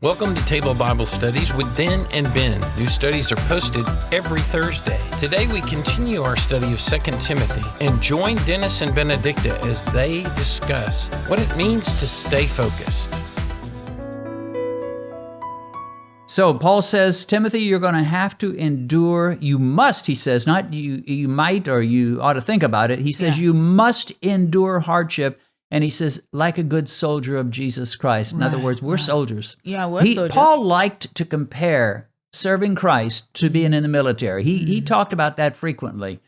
Welcome to Table Bible Studies with Den and Ben. New studies are posted every Thursday. Today we continue our study of 2 Timothy and join Dennis and Benedicta as they discuss what it means to stay focused. So Paul says, Timothy, you're going to have to endure. You must, he says, not you might or you ought to think about it. He says you must endure hardship. And he says, like a good soldier of Jesus Christ. In other words, we're soldiers. Yeah, we're soldiers. Paul liked to compare serving Christ to being in the military. He talked about that frequently.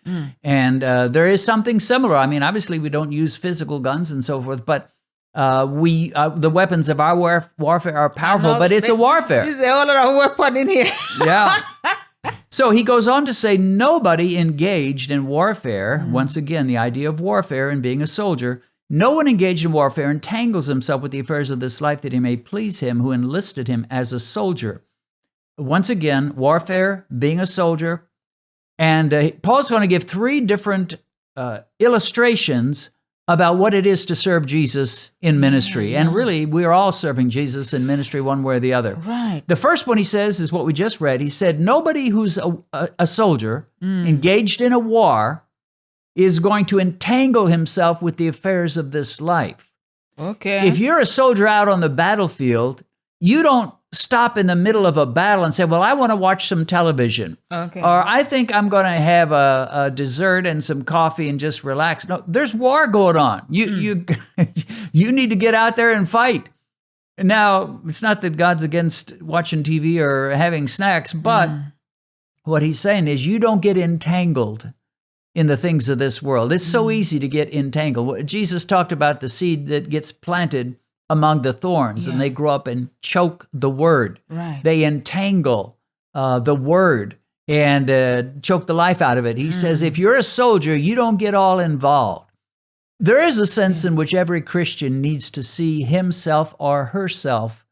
And there is something similar. I mean, obviously, we don't use physical guns and so forth, but the weapons of our warfare are powerful, but it's a warfare. There's a whole lot of weapon in here. Yeah. So he goes on to say, nobody engaged in warfare, once again, the idea of warfare and being a soldier, no one engaged in warfare entangles himself with the affairs of this life that he may please him who enlisted him as a soldier. Once again, warfare, being a soldier. And Paul's going to give three different illustrations about what it is to serve Jesus in ministry. And really, we're all serving Jesus in ministry one way or the other. Right. The first one he says is what we just read. He said, nobody who's a soldier engaged in a war is going to entangle himself with the affairs of this life. Okay. If you're a soldier out on the battlefield, you don't stop in the middle of a battle and say, well, I want to watch some television. Okay. Or I think I'm going to have a dessert and some coffee and just relax. No, there's war going on. You need to get out there and fight. Now, it's not that God's against watching TV or having snacks, but what he's saying is you don't get entangled in the things of this world. It's so easy to get entangled. Jesus talked about the seed that gets planted among the thorns, and they grow up and choke the word. Right. They entangle the word and choke the life out of it. He says, if you're a soldier, you don't get all involved. There is a sense in which every Christian needs to see himself or herself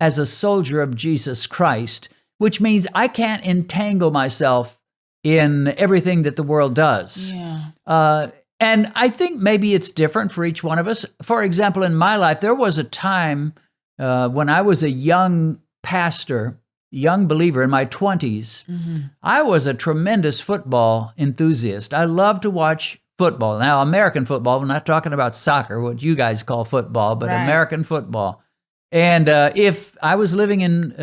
as a soldier of Jesus Christ, which means I can't entangle myself in everything that the world does. Yeah. And I think maybe it's different for each one of us. For example, in my life, there was a time when I was a young pastor, young believer in my 20s. I was a tremendous football enthusiast. I love to watch football. Now, American football, we're not talking about soccer, what you guys call football, but American football. And if I was living in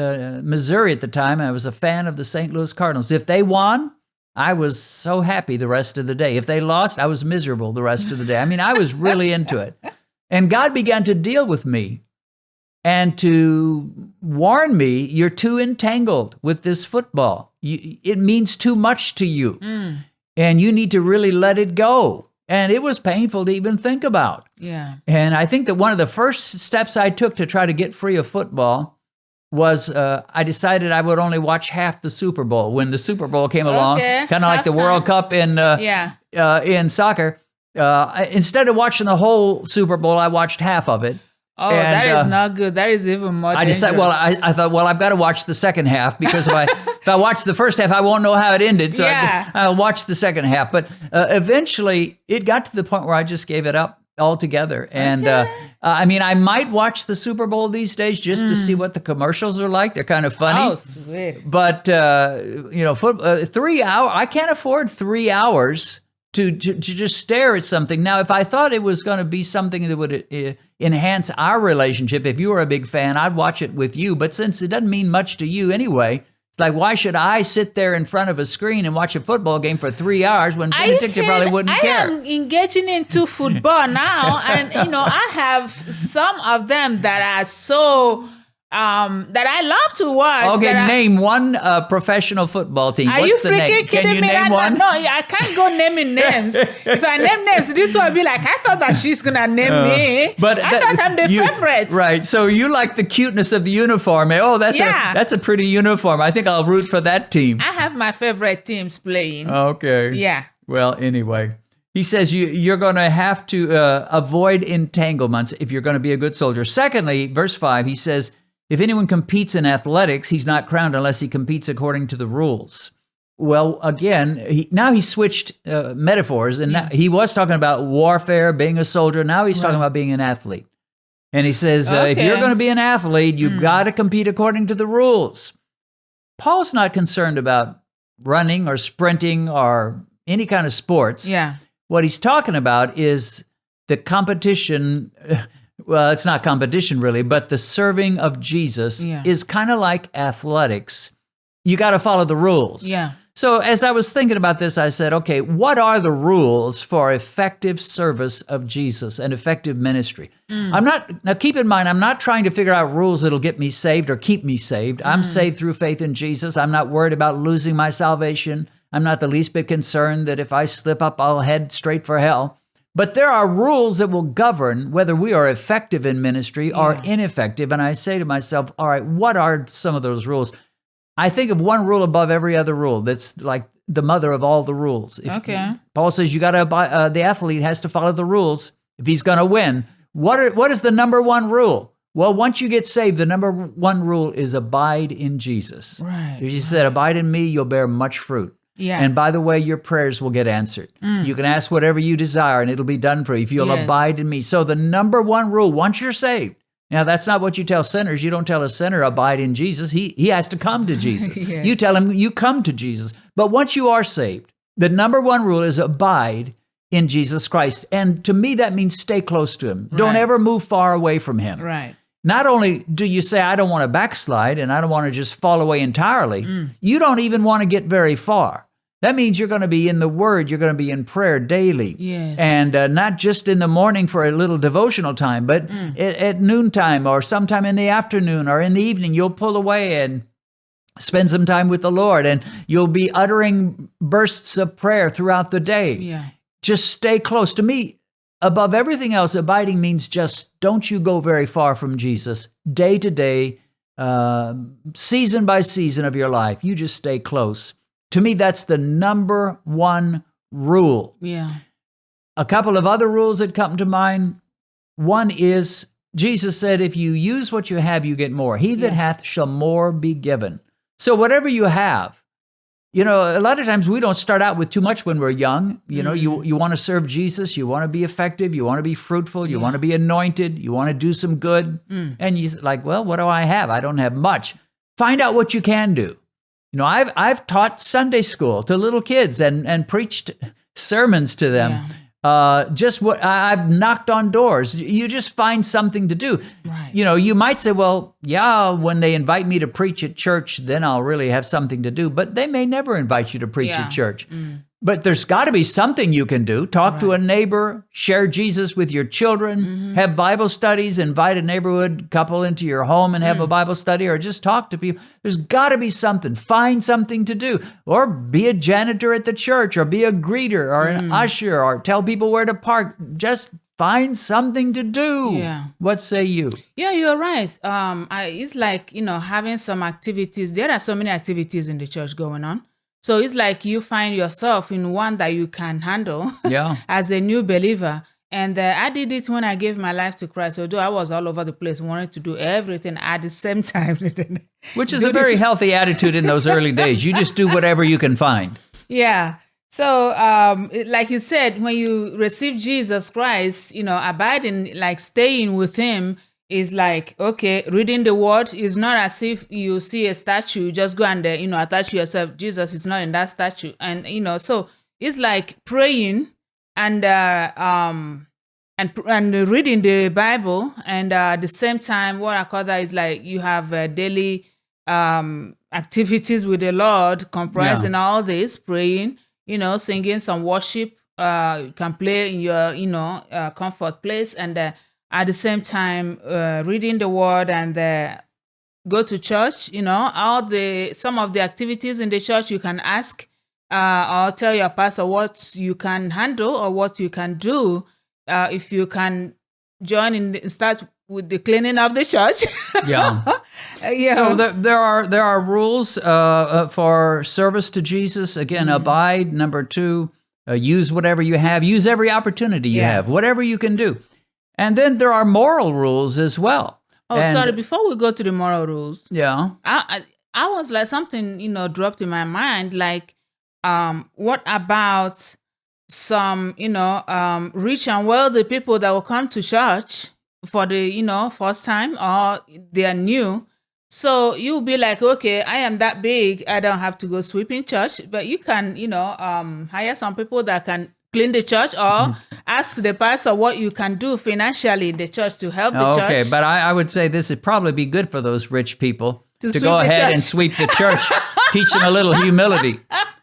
Missouri at the time, I was a fan of the St. Louis Cardinals. If they won, I was so happy the rest of the day. If they lost, I was miserable the rest of the day. I mean, I was really into it. And God began to deal with me and to warn me, you're too entangled with this football. It means too much to you. And you need to really let it go. And it was painful to even think about. Yeah. And I think that one of the first steps I took to try to get free of football was I decided I would only watch half the Super Bowl. When the Super Bowl came along, kind of like the World Cup in soccer, instead of watching the whole Super Bowl, I watched half of it. Oh, and that is not good. That is even more I decided, I thought, I've got to watch the second half because if I watch the first half, I won't know how it ended. So I'll watch the second half. But eventually, it got to the point where I just gave it up altogether. And I mean, I might watch the Super Bowl these days just to see what the commercials are like. They're kind of funny. Oh, sweet. But 3 hours, I can't afford 3 hours to just stare at something. Now, if I thought it was going to be something that would enhance our relationship, if you were a big fan, I'd watch it with you. But since it doesn't mean much to you anyway, it's like, why should I sit there in front of a screen and watch a football game for 3 hours when Benedicta probably wouldn't care? I am engaging into football now, and I have some of them that are so that I love to watch. Okay, name one professional football team. Are What's you the freaking name? kidding Can you me? name one? No, I can't go naming names. If I name names, this will be like, I thought that she's gonna name me. But I thought I'm the favorite. Right. So you like the cuteness of the uniform. Oh, that's a pretty uniform. I think I'll root for that team. I have my favorite teams playing. Okay. Yeah. Well, anyway. He says you're going to have to avoid entanglements if you're going to be a good soldier. Secondly, verse 5, he says, if anyone competes in athletics, he's not crowned unless he competes according to the rules. Well, again, now he switched metaphors, and now he was talking about warfare, being a soldier. Now he's talking about being an athlete. And he says, if you're going to be an athlete, you've got to compete according to the rules. Paul's not concerned about running or sprinting or any kind of sports. Yeah. What he's talking about is the competition. Well, it's not competition really, but the serving of Jesus is kind of like athletics. You got to follow the rules. Yeah. So as I was thinking about this, I said, okay, what are the rules for effective service of Jesus and effective ministry? Now keep in mind, I'm not trying to figure out rules that'll get me saved or keep me saved. I'm saved through faith in Jesus. I'm not worried about losing my salvation. I'm not the least bit concerned that if I slip up, I'll head straight for hell. But there are rules that will govern whether we are effective in ministry or ineffective. And I say to myself, all right, what are some of those rules? I think of one rule above every other rule that's like the mother of all the rules. Paul says the athlete has to follow the rules if he's going to win. What is the number one rule? Well, once you get saved, the number one rule is abide in Jesus. Right. Jesus said, abide in me, you'll bear much fruit. Yeah. And by the way, your prayers will get answered. You can ask whatever you desire and it'll be done for you if you'll abide in me. So the number one rule, once you're saved, now, that's not what you tell sinners. You don't tell a sinner, abide in Jesus. He has to come to Jesus. You tell him, you come to Jesus. But once you are saved, the number one rule is abide in Jesus Christ. And to me, that means stay close to him. Don't ever move far away from him. Right. Not only do you say, I don't want to backslide and I don't want to just fall away entirely, you don't even want to get very far. That means you're going to be in the Word. You're going to be in prayer daily. Yes. And not just in the morning for a little devotional time, but at noontime or sometime in the afternoon or in the evening, you'll pull away and spend some time with the Lord. And you'll be uttering bursts of prayer throughout the day. Yeah. Just stay close. To me, above everything else, abiding means just don't you go very far from Jesus. Day to day, season by season of your life, you just stay close. To me, that's the number one rule. Yeah. A couple of other rules that come to mind. One is, Jesus said, if you use what you have, you get more. He that hath shall more be given. So whatever you have, a lot of times we don't start out with too much when we're young. You want to serve Jesus. You want to be effective. You want to be fruitful. You want to be anointed. You want to do some good. And you're like, well, what do I have? I don't have much. Find out what you can do. I've taught Sunday school to little kids and preached sermons to them. I've knocked on doors. You just find something to do. Right. You might say, well, when they invite me to preach at church, then I'll really have something to do. But they may never invite you to preach at church. But there's got to be something you can do. Talk to a neighbor, share Jesus with your children, have Bible studies, invite a neighborhood couple into your home and have a Bible study, or just talk to people. There's got to be something. Find something to do. Or be a janitor at the church, or be a greeter, or an usher, or tell people where to park. Just find something to do. Yeah. What say you? Yeah, you're right. It's like, having some activities. There are so many activities in the church going on. So it's like you find yourself in one that you can handle as a new believer. And I did it when I gave my life to Christ. Although I was all over the place, wanted to do everything at the same time. Which is a very healthy attitude in those early days. You just do whatever you can find. Yeah. So like you said, when you receive Jesus Christ, abiding, like staying with him, is like, okay, reading the word is not as if you see a statue, just go and, attach yourself. Jesus is not in that statue. And, so it's like praying and reading the Bible. And at the same time, what I call that is like you have daily activities with the Lord comprising all this, praying, singing some worship. You can play in your, comfort place, and at the same time, reading the word and go to church. Some of the activities in the church you can ask or tell your pastor what you can handle or what you can do. If you can start with the cleaning of the church. So there are rules for service to Jesus. Again, abide. Number 2, use whatever you have. Use every opportunity you have, whatever you can do. And then there are moral rules as well. Sorry, before we go to the moral rules. Yeah. I was like, something, dropped in my mind. Like, what about some, rich and wealthy people that will come to church, for the first time, or they are new. So you'll be like, okay, I am that big, I don't have to go sweeping church, but you can hire some people that can clean the church, or ask the pastor what you can do financially in the church to help the church. Okay, but I would say this would probably be good for those rich people to sweep go the ahead church. and sweep the church, teach them a little humility.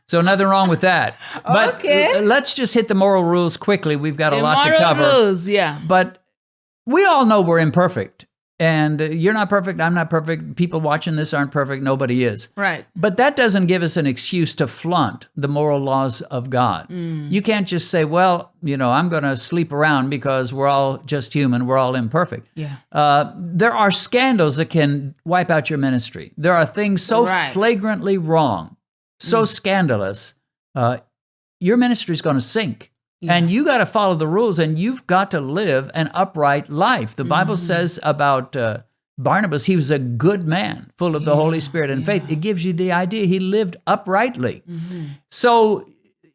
So nothing wrong with that. But Okay. let's just hit the moral rules quickly. We've got a lot to moral cover. rules, yeah. But we all know we're imperfect. And you're not perfect, I'm not perfect. People watching this aren't perfect, nobody is. Right. But that doesn't give us an excuse to flaunt the moral laws of God. You can't just say, well, I'm going to sleep around because we're all just human, we're all imperfect. Yeah. There are scandals that can wipe out your ministry. There are things so Right. flagrantly wrong, so scandalous, your ministry is going to sink. Yeah. And you got to follow the rules, and you've got to live an upright life. The Bible says about Barnabas, he was a good man, full of the Holy Spirit and faith. It gives you the idea he lived uprightly. So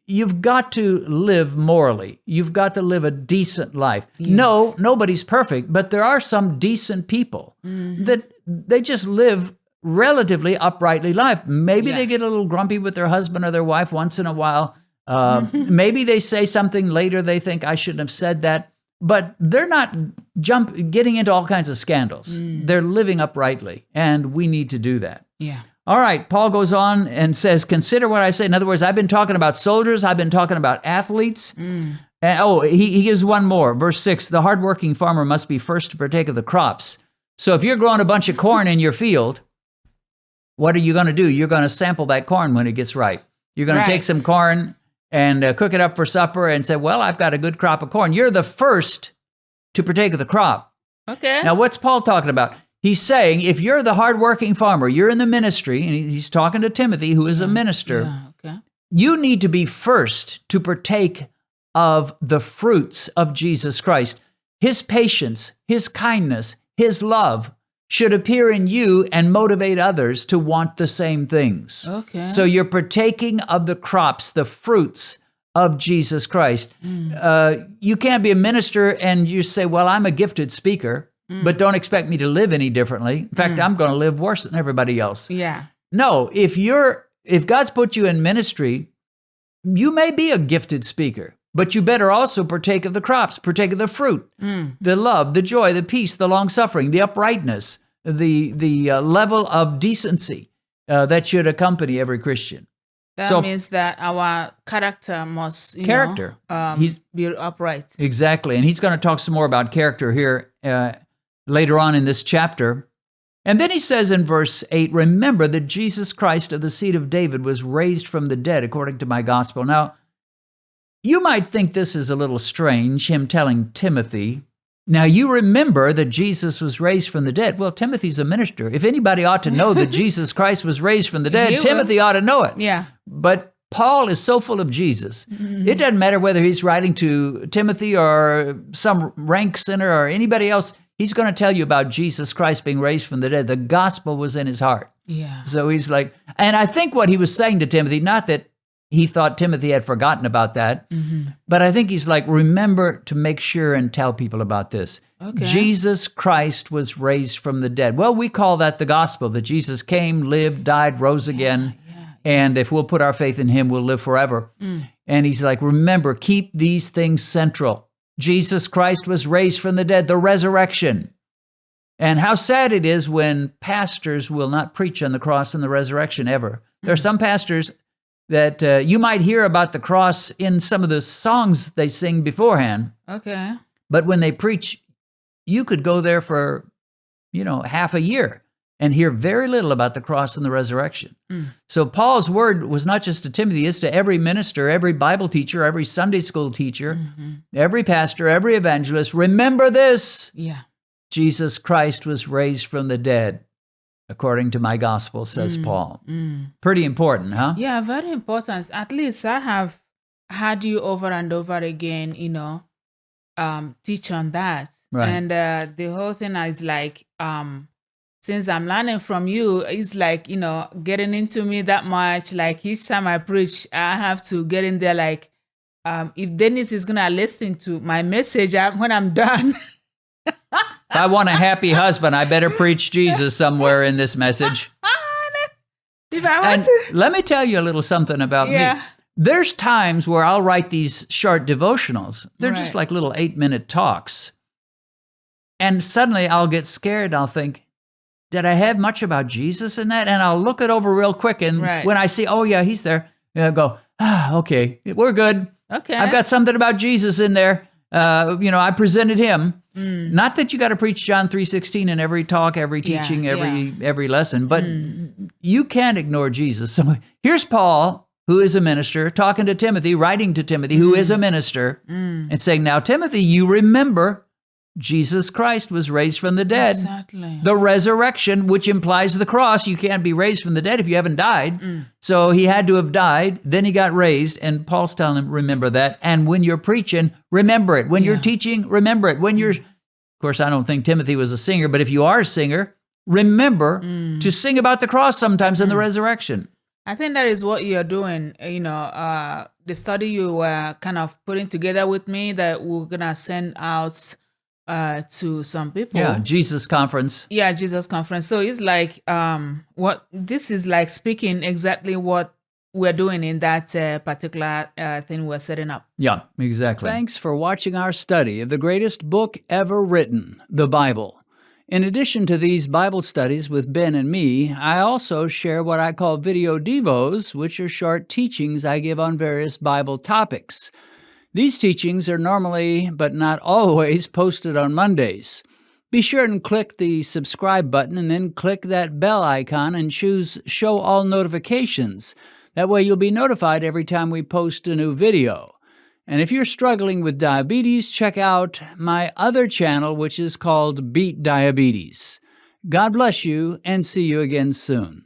you've got to live morally. You've got to live a decent life. Yes. No, nobody's perfect, but there are some decent people that they just live relatively uprightly life. Maybe they get a little grumpy with their husband or their wife once in a while. Maybe they say something later they think I shouldn't have said that, but they're not getting into all kinds of scandals. They're living uprightly, and we need to do that. Yeah. All right, Paul goes on and says, consider what I say. In other words, I've been talking about soldiers, I've been talking about athletes. And, he gives one more. Verse 6, the hardworking farmer must be first to partake of the crops. So if you're growing a bunch of corn in your field, what are you going to do? You're going to sample that corn when it gets ripe. You're going to take some corn and cook it up for supper and say, well, I've got a good crop of corn. You're the first to partake of the crop. Okay. Now, what's Paul talking about? He's saying, if you're the hardworking farmer, you're in the ministry, and he's talking to Timothy, who is a minister, Okay. you need to be first to partake of the fruits of Jesus Christ. His patience, his kindness, his love should appear in you and motivate others to want the same things. Okay. So you're partaking of the crops, the fruits of Jesus Christ. You can't be a minister and you say, well, I'm a gifted speaker, but don't expect me to live any differently. In fact, I'm going to live worse than everybody else. Yeah. No, if God's put you in ministry, you may be a gifted speaker, but you better also partake of the crops, partake of the fruit, the love, the joy, the peace, the long-suffering, the uprightness, the level of decency that should accompany every Christian. That means that our character must be upright. Exactly. And he's going to talk some more about character here later on in this chapter. And then he says in verse 8, remember that Jesus Christ of the seed of David was raised from the dead according to my gospel. Now, you might think this is a little strange, him telling Timothy, now you remember that Jesus was raised from the dead. Well, Timothy's a minister. If anybody ought to know that Jesus Christ was raised from the dead, Timothy ought to know it. Yeah. But Paul is so full of Jesus. It doesn't matter whether he's writing to Timothy or some rank sinner or anybody else. He's going to tell you about Jesus Christ being raised from the dead. The gospel was in his heart. Yeah. So he's like, and I think what he was saying to Timothy, not that he thought Timothy had forgotten about that, but I think he's like, remember to make sure and tell people about this. Okay. Jesus Christ was raised from the dead. Well, we call that the gospel, that Jesus came, lived, died, rose again. And if we'll put our faith in him, we'll live forever. And he's like, remember, keep these things central. Jesus Christ was raised from the dead, the resurrection. And how sad it is when pastors will not preach on the cross and the resurrection ever. There are some pastors that you might hear about the cross in some of the songs they sing beforehand. Okay. But when they preach, you could go there for, half a year and hear very little about the cross and the resurrection. So Paul's word was not just to Timothy, it's to every minister, every Bible teacher, every Sunday school teacher, every pastor, every evangelist. Remember this. Yeah. Jesus Christ was raised from the dead, according to my gospel, says Paul. Pretty important, huh? Yeah, very important. At least I have had you over and over again, teach on that. Right. And the whole thing is like, since I'm learning from you, it's like, getting into me that much. Like each time I preach, I have to get in there. Like, if Dennis is going to listen to my message when I'm done, If I want a happy husband, I better preach Jesus somewhere in this message. If I want And to. let me tell you a little something about Yeah. me. There's times where I'll write these short devotionals. They're just Right. like little 8-minute talks. And suddenly I'll get scared. I'll think, did I have much about Jesus in that? And I'll look it over real quick. And Right. when I see, oh, yeah, he's there, I'll go, okay, we're good. Okay. I've got something about Jesus in there. I presented him. Not that you got to preach John 3:16 in every talk, every teaching, every lesson, but you can't ignore Jesus. So here's Paul, who is a minister, talking to Timothy, writing to Timothy, who is a minister, and saying, now, Timothy, you remember Jesus Christ was raised from the dead. Exactly. The resurrection, which implies the cross. You can't be raised from the dead if you haven't died. So he had to have died. Then he got raised. And Paul's telling him, remember that. And when you're preaching, remember it. When you're teaching, remember it. When you're, of course, I don't think Timothy was a singer, but if you are a singer, remember to sing about the cross sometimes and the resurrection. I think that is what you're doing. The study you were kind of putting together with me that we're going to send out to some people. Yeah, Jesus Conference. Yeah, Jesus Conference. So it's like what this is like speaking exactly what we're doing in that particular thing we're setting up. Yeah, exactly. Thanks for watching our study of the greatest book ever written, the Bible. In addition to these Bible studies with Ben and me, I also share what I call video devos, which are short teachings I give on various Bible topics. These teachings are normally, but not always, posted on Mondays. Be sure and click the subscribe button and then click that bell icon and choose Show All Notifications. That way you'll be notified every time we post a new video. And if you're struggling with diabetes, check out my other channel, which is called Beat Diabetes. God bless you, and see you again soon.